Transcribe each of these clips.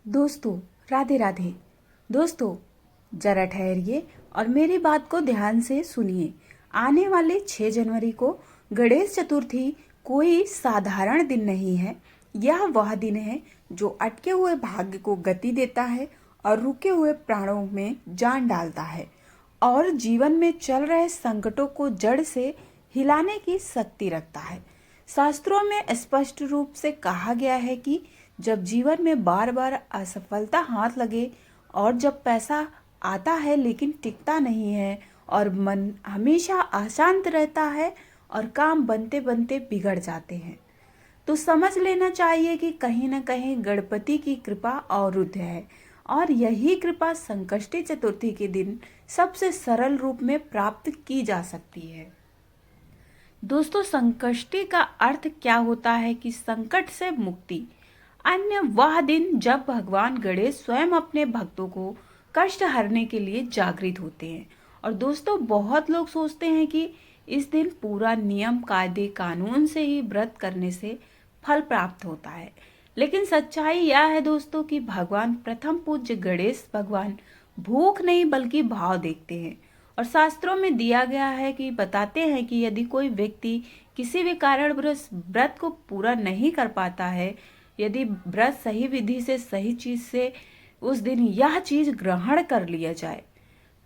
दोस्तों, राधे राधे। दोस्तों, जरा ठहरिए और मेरी बात को ध्यान से सुनिए। आने वाले 6 जनवरी को गणेश चतुर्थी कोई साधारण दिन नहीं है। यह वह दिन है जो अटके हुए भाग्य को गति देता है और रुके हुए प्राणों में जान डालता है और जीवन में चल रहे संकटों को जड़ से हिलाने की शक्ति रखता है। शास्त्रों में स्पष्ट रूप से कहा गया है कि जब जीवन में बार बार असफलता हाथ लगे और जब पैसा आता है लेकिन टिकता नहीं है और मन हमेशा अशांत रहता है और काम बनते बनते बिगड़ जाते हैं, तो समझ लेना चाहिए कि कहीं न कहीं गणपति की कृपा अवरुद्ध है और यही कृपा संकष्टी चतुर्थी के दिन सबसे सरल रूप में प्राप्त की जा सकती है। दोस्तों, संकष्टी का अर्थ क्या होता है कि संकट से मुक्ति। अन्य वह दिन जब भगवान गणेश स्वयं अपने भक्तों को कष्ट हरने के लिए जागृत होते हैं। और दोस्तों, बहुत लोग सोचते हैं कि इस दिन पूरा नियम कायदे कानून से ही व्रत करने से फल प्राप्त होता है, लेकिन सच्चाई यह है दोस्तों कि भगवान प्रथम पूज्य गणेश भगवान भूख नहीं बल्कि भाव देखते हैं। और शास्त्रों में दिया गया है कि बताते हैं कि यदि कोई व्यक्ति किसी भी कारण व्रत को पूरा नहीं कर पाता है, यदि व्रत सही विधि से सही चीज से उस दिन यह चीज ग्रहण कर लिया जाए,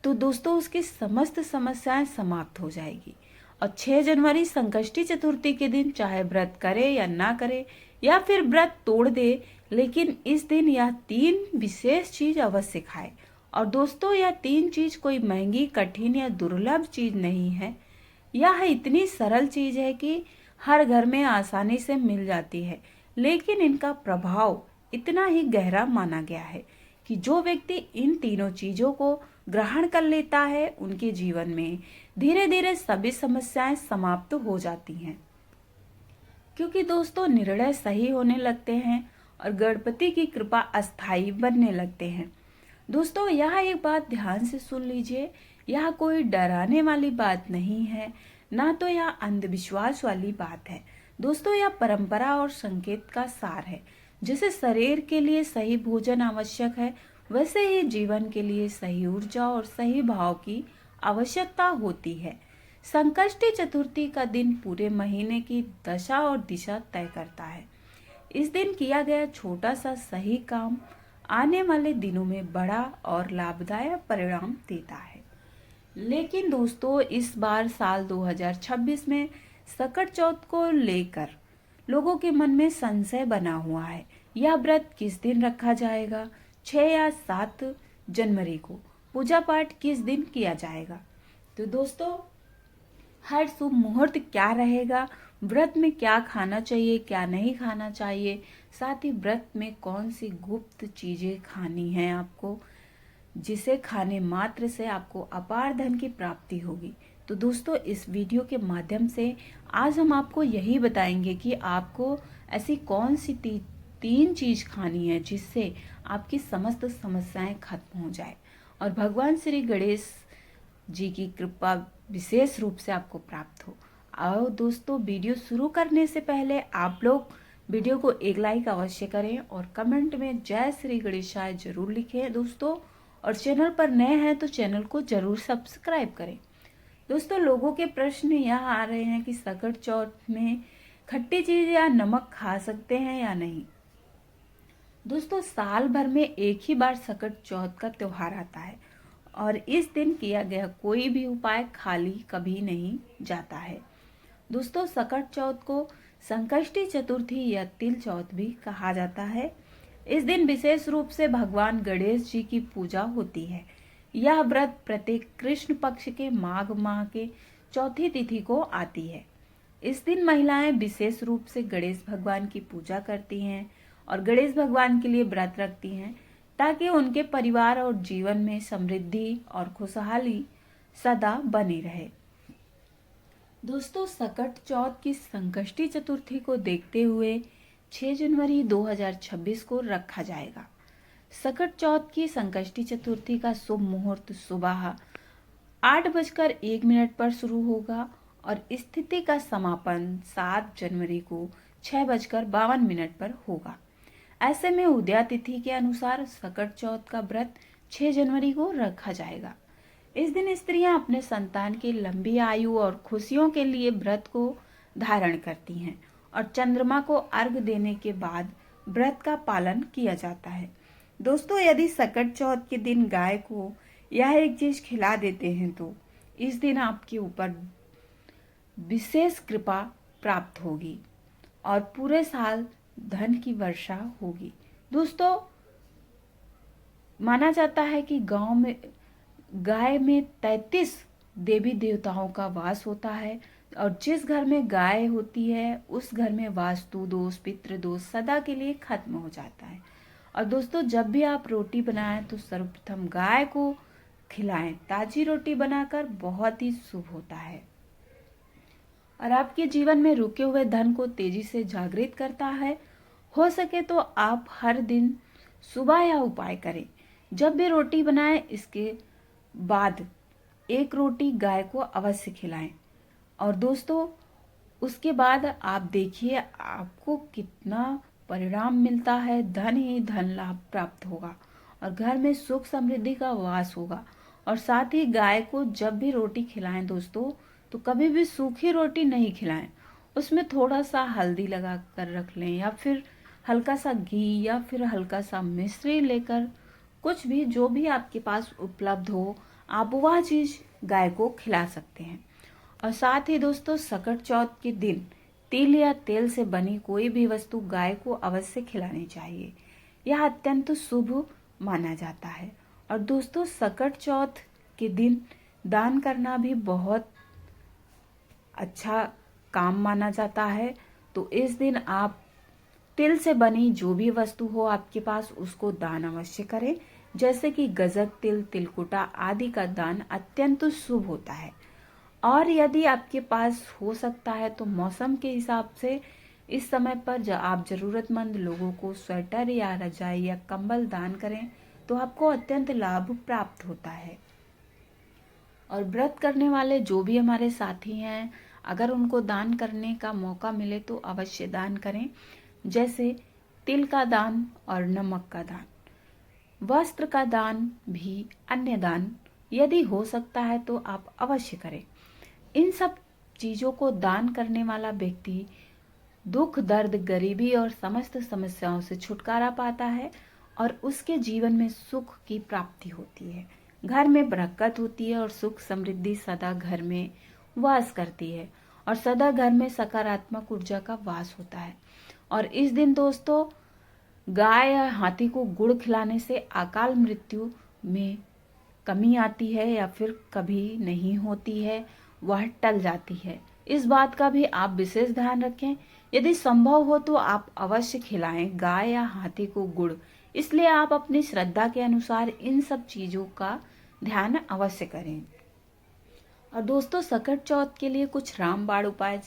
तो दोस्तों उसकी समस्त समस्याएं समाप्त हो जाएगी। और 6 जनवरी संकष्टी चतुर्थी के दिन चाहे व्रत करे या ना करे या फिर व्रत तोड़ दे, लेकिन इस दिन यह 3 विशेष चीज अवश्य खाए। और दोस्तों, यह 3 चीज कोई महंगी, कठिन या दुर्लभ चीज नहीं है। यह इतनी सरल चीज है कि हर घर में आसानी से मिल जाती है, लेकिन इनका प्रभाव इतना ही गहरा माना गया है कि जो व्यक्ति इन तीनों चीजों को ग्रहण कर लेता है, उनके जीवन में धीरे धीरे सभी समस्याएं समाप्त हो जाती हैं, क्योंकि दोस्तों निर्णय सही होने लगते हैं और गणपति की कृपा अस्थायी बनने लगते हैं। दोस्तों, यह एक बात ध्यान से सुन लीजिए, यह कोई डराने वाली बात नहीं है, ना तो यह अंधविश्वास वाली बात है। दोस्तों, यह परंपरा और संकेत का सार है। जैसे शरीर के लिए सही भोजन आवश्यक है, वैसे ही जीवन के लिए सही ऊर्जा और सही भाव की आवश्यकता होती है। संकष्टी चतुर्थी का दिन पूरे महीने की दशा और दिशा तय करता है। इस दिन किया गया छोटा सा सही काम आने वाले दिनों में बड़ा और लाभदायक परिणाम देता है। लेकिन दोस्तों, इस बार साल 2026 में सकट चौथ को लेकर लोगों के मन में संशय बना हुआ है। यह व्रत किस दिन रखा जाएगा, 6 या 7 जनवरी को? पूजा पाठ किस दिन किया जाएगा? तो दोस्तों, हर शुभ मुहूर्त क्या रहेगा, व्रत में क्या खाना चाहिए क्या नहीं खाना चाहिए, साथ ही व्रत में कौन सी गुप्त चीजें खानी है आपको, जिसे खाने मात्र से आपको अपार धन की प्राप्ति होगी। तो दोस्तों, इस वीडियो के माध्यम से आज हम आपको यही बताएंगे कि आपको ऐसी कौन सी 3 चीज खानी है जिससे आपकी समस्त समस्याएं खत्म हो जाए और भगवान श्री गणेश जी की कृपा विशेष रूप से आपको प्राप्त हो। आओ दोस्तों, वीडियो शुरू करने से पहले आप लोग वीडियो को एक लाइक अवश्य करें और कमेंट में जय श्री गणेशाय जरूर लिखें दोस्तों। और चैनल पर नए हैं तो चैनल को जरूर सब्सक्राइब करें। दोस्तों, लोगों के प्रश्न यह आ रहे हैं कि सकट चौथ में खट्टी चीज या नमक खा सकते हैं या नहीं। दोस्तों, साल भर में एक ही बार सकट चौथ का त्योहार आता है और इस दिन किया गया कोई भी उपाय खाली कभी नहीं जाता है। दोस्तों, सकट चौथ को संकष्टी चतुर्थी या तिल चौथ भी कहा जाता है। इस दिन विशेष रूप से भगवान गणेश जी की पूजा होती है। यह व्रत प्रत्येक कृष्ण पक्ष के माघ माह के चौथी तिथि को आती है। इस दिन महिलाएं विशेष रूप से गणेश भगवान की पूजा करती हैं और गणेश भगवान के लिए व्रत रखती हैं ताकि उनके परिवार और जीवन में समृद्धि और खुशहाली सदा बनी रहे। दोस्तों, सकट चौथ की संकष्टी चतुर्थी को देखते हुए 6 जनवरी 2026 को रखा जाएगा। सकट चौथ की संकष्टी चतुर्थी का शुभ मुहूर्त सुबह 8:01 पर शुरू होगा और स्थिति का समापन 7 जनवरी को 6:52 पर होगा। ऐसे में उदया तिथि के अनुसार सकट चौथ का व्रत 6 जनवरी को रखा जाएगा। इस दिन स्त्रियां अपने संतान की लंबी आयु और खुशियों के लिए व्रत को धारण करती हैं और चंद्रमा को अर्घ देने के बाद व्रत का पालन किया जाता है। दोस्तों, यदि सकट चौथ के दिन गाय को यह एक चीज खिला देते हैं तो इस दिन आपके ऊपर विशेष कृपा प्राप्त होगी और पूरे साल धन की वर्षा होगी। दोस्तों, माना जाता है कि गाय में 33 देवी देवताओं का वास होता है और जिस घर में गाय होती है उस घर में वास्तु दोष, पितृ दोष सदा के लिए खत्म हो जाता है। और दोस्तों, जब भी आप रोटी बनाएं तो सर्वप्रथम गाय को खिलाएं। ताजी रोटी बनाकर बहुत ही शुभ होता है और आपके जीवन में रुके हुए धन को तेजी से जागृत करता है। हो सके तो आप हर दिन सुबह यह उपाय करें। जब भी रोटी बनाएं, इसके बाद एक रोटी गाय को अवश्य खिलाएं। और दोस्तों, उसके बाद आप देखिए आपको कितना परिणाम मिलता है। धन ही धन लाभ प्राप्त होगा और घर में सुख समृद्धि का वास होगा। और साथ ही गाय को जब भी रोटी खिलाएं दोस्तों, तो कभी भी सूखी रोटी नहीं खिलाएं। उसमें थोड़ा सा हल्दी लगा कर रख लें या फिर हल्का सा घी या फिर हल्का सा मिश्री लेकर, कुछ भी जो भी आपके पास उपलब्ध हो, आप वह चीज गाय को खिला सकते हैं। और साथ ही दोस्तों, सकट चौथ के दिन तिल या तेल से बनी कोई भी वस्तु गाय को अवश्य खिलानी चाहिए। यह अत्यंत शुभ माना जाता है। और दोस्तों, सकट चौथ के दिन दान करना भी बहुत अच्छा काम माना जाता है। तो इस दिन आप तिल से बनी जो भी वस्तु हो आपके पास उसको दान अवश्य करें। जैसे कि गजक तिल, तिलकुटा आदि का दान अत्यंत शुभ होता है। और यदि आपके पास हो सकता है तो मौसम के हिसाब से इस समय पर आप जरूरतमंद लोगों को स्वेटर या रजाई या कंबल दान करें तो आपको अत्यंत लाभ प्राप्त होता है। और व्रत करने वाले जो भी हमारे साथी हैं, अगर उनको दान करने का मौका मिले तो अवश्य दान करें। जैसे तिल का दान और नमक का दान, वस्त्र का दान भी, अन्य दान यदि हो सकता है तो आप अवश्य करें। इन सब चीजों को दान करने वाला व्यक्ति दुख, दर्द, गरीबी और समस्त समस्याओं से छुटकारा पाता है और उसके जीवन में सुख की प्राप्ति होती है। घर में बरकत होती है और सुख समृद्धि सदा घर में वास करती है और सदा घर में सकारात्मक ऊर्जा का वास होता है। और इस दिन दोस्तों, गाय या हाथी को गुड़ खिलाने से अकाल मृत्यु में कमी आती है या फिर कभी नहीं होती है, वह टल जाती है। इस बात का भी आप विशेष ध्यान रखें। यदि संभव हो तो आप अवश्य खिलाएं गाय या हाथी को गुड़। इसलिए आप अपनी श्रद्धा के अनुसार इन सब चीजों का ध्यान अवश्य करें। और दोस्तों, सकट चौथ के लिए कुछ रामबाण उपाय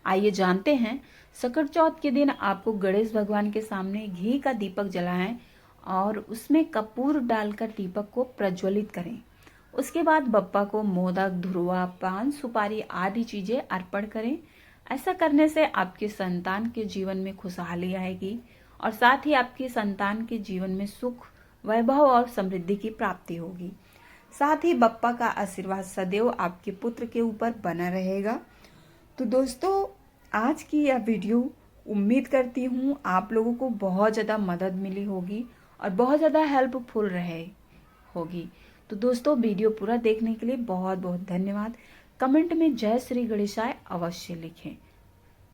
आइए जानते हैं। सकट चौथ के दिन आपको गणेश भगवान के सामने घी का दीपक जलाएं और उसमें कपूर डालकर दीपक को प्रज्वलित करें। उसके बाद बप्पा को मोदक, धुरवा, पान, सुपारी आदि चीजें अर्पण करें। ऐसा करने से आपके संतान के जीवन में खुशहाली आएगी और साथ ही आपके संतान के जीवन में सुख, वैभव और समृद्धि की प्राप्ति होगी। साथ ही बप्पा का आशीर्वाद सदैव आपके पुत्र के ऊपर बना रहेगा। तो दोस्तों, आज की यह वीडियो उम्मीद करती हूँ आप लोगों को बहुत ज़्यादा मदद मिली होगी और बहुत ज़्यादा हेल्पफुल रहे होगी। तो दोस्तों, वीडियो पूरा देखने के लिए बहुत बहुत धन्यवाद। कमेंट में जय श्री गणेशाय अवश्य लिखें।